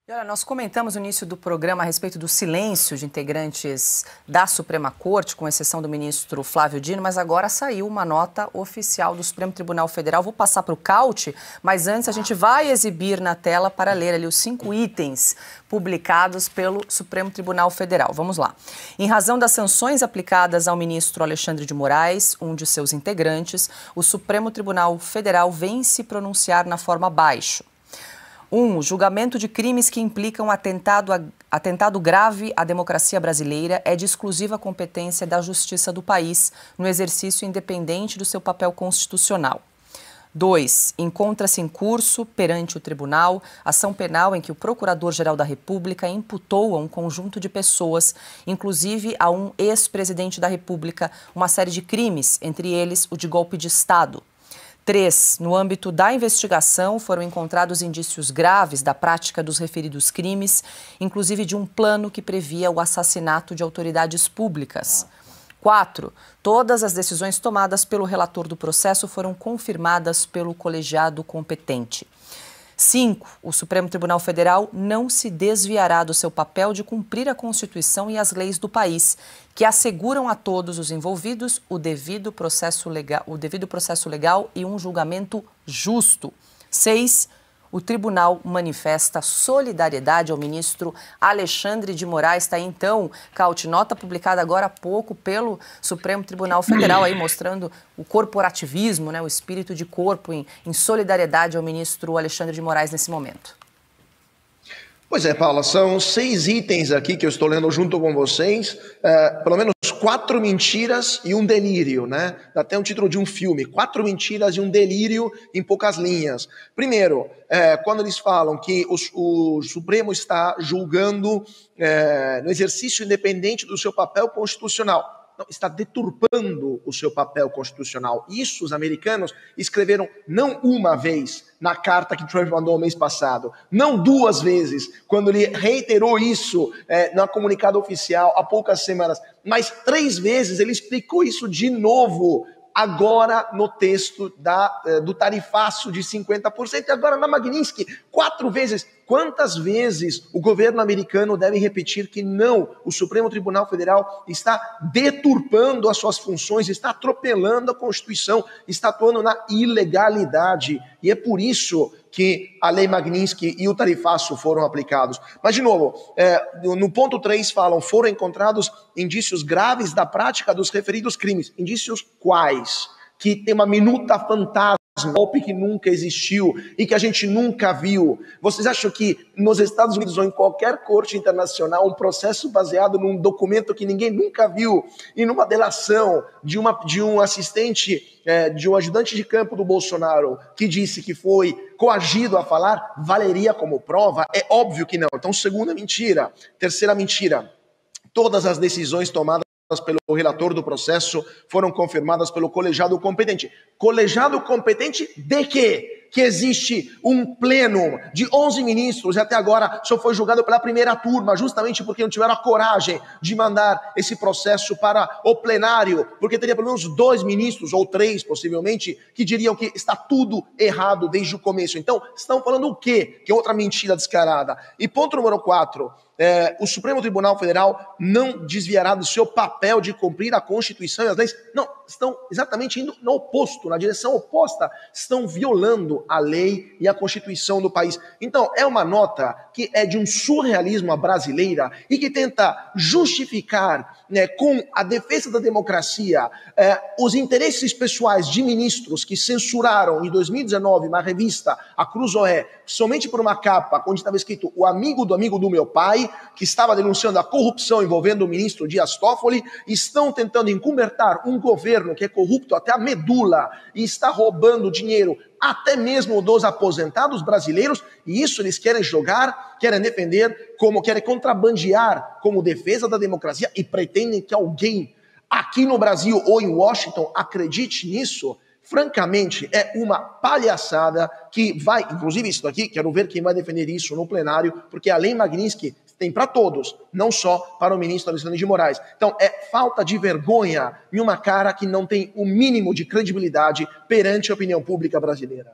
E olha, nós comentamos no início do programa a respeito do silêncio de integrantes da Suprema Corte, com exceção do ministro Flávio Dino, mas agora saiu uma nota oficial do Supremo Tribunal Federal. Vou passar para o Caute, mas antes a gente vai exibir na tela para ler ali os 5 itens publicados pelo Supremo Tribunal Federal. Vamos lá. Em razão das sanções aplicadas ao ministro Alexandre de Moraes, um de seus integrantes, o Supremo Tribunal Federal vem se pronunciar na forma abaixo. 1. Julgamento de crimes que implicam atentado grave à democracia brasileira é de exclusiva competência da Justiça do país, no exercício independente do seu papel constitucional. 2. Encontra-se em curso, perante o tribunal, ação penal em que o Procurador-Geral da República imputou a um conjunto de pessoas, inclusive a um ex-presidente da República, uma série de crimes, entre eles o de golpe de Estado. 3. No âmbito da investigação, foram encontrados indícios graves da prática dos referidos crimes, inclusive de um plano que previa o assassinato de autoridades públicas. 4. Todas as decisões tomadas pelo relator do processo foram confirmadas pelo colegiado competente. 5. O Supremo Tribunal Federal não se desviará do seu papel de cumprir a Constituição e as leis do país, que asseguram a todos os envolvidos o devido processo legal e um julgamento justo. 6. O tribunal manifesta solidariedade ao ministro Alexandre de Moraes. Está aí, então, Caute, nota publicada agora há pouco pelo Supremo Tribunal Federal, aí mostrando o corporativismo, né, o espírito de corpo em solidariedade ao ministro Alexandre de Moraes nesse momento. Pois é, Paula, são 6 itens aqui que eu estou lendo junto com vocês, pelo menos 4 mentiras e um delírio, né? Dá até um título de um filme, 4 mentiras e um delírio em poucas linhas. Primeiro, quando eles falam que o Supremo está julgando no exercício independente do seu papel constitucional, não, está deturpando o seu papel constitucional. Isso os americanos escreveram não uma vez na carta que Trump mandou no mês passado, não 2 vezes, quando ele reiterou isso no comunicado oficial há poucas semanas, mas 3 vezes ele explicou isso de novo, agora no texto do tarifaço de 50%, e agora na Magnitsky, 4 vezes. Quantas vezes o governo americano deve repetir que não, o Supremo Tribunal Federal está deturpando as suas funções, está atropelando a Constituição, está atuando na ilegalidade, e é por isso que a Lei Magnitsky e o tarifaço foram aplicados. Mas, de novo, no ponto 3 falam, foram encontrados indícios graves da prática dos referidos crimes. Indícios quais? Que tem uma minuta fantasma, um golpe que nunca existiu e que a gente nunca viu. Vocês acham que nos Estados Unidos ou em qualquer corte internacional, um processo baseado num documento que ninguém nunca viu e numa delação de um assistente, de um ajudante de campo do Bolsonaro que disse que foi coagido a falar, valeria como prova? É óbvio que não. Então, segunda mentira. Terceira mentira. Todas as decisões tomadas pelo relator do processo foram confirmadas pelo colegiado competente. Colegiado competente de quê? Que existe um pleno de 11 ministros e até agora só foi julgado pela primeira turma, justamente porque não tiveram a coragem de mandar esse processo para o plenário, porque teria pelo menos 2 ministros, ou 3 possivelmente, que diriam que está tudo errado desde o começo. Então, estão falando o quê? Que é outra mentira descarada. E ponto número 4, o Supremo Tribunal Federal não desviará do seu papel de cumprir a Constituição e as leis. Não, estão exatamente indo no oposto, na direção oposta, estão violando a lei e a Constituição do país. Então, é uma nota que é de um surrealismo à brasileira e que tenta justificar, né, com a defesa da democracia, os interesses pessoais de ministros que censuraram em 2019 uma revista, a Cruzoé, somente por uma capa onde estava escrito o amigo do meu pai, que estava denunciando a corrupção envolvendo o ministro Dias Toffoli, estão tentando encobertar um governo que é corrupto até a medula e está roubando dinheiro até mesmo dos aposentados brasileiros, e isso eles querem jogar, querem defender, querem contrabandear como defesa da democracia e pretendem que alguém aqui no Brasil ou em Washington acredite nisso. Francamente, é uma palhaçada que vai, inclusive isso daqui, quero ver quem vai defender isso no plenário, porque a Lei Magnitsky tem para todos, não só para o ministro Alexandre de Moraes. Então, é falta de vergonha em uma cara que não tem o mínimo de credibilidade perante a opinião pública brasileira.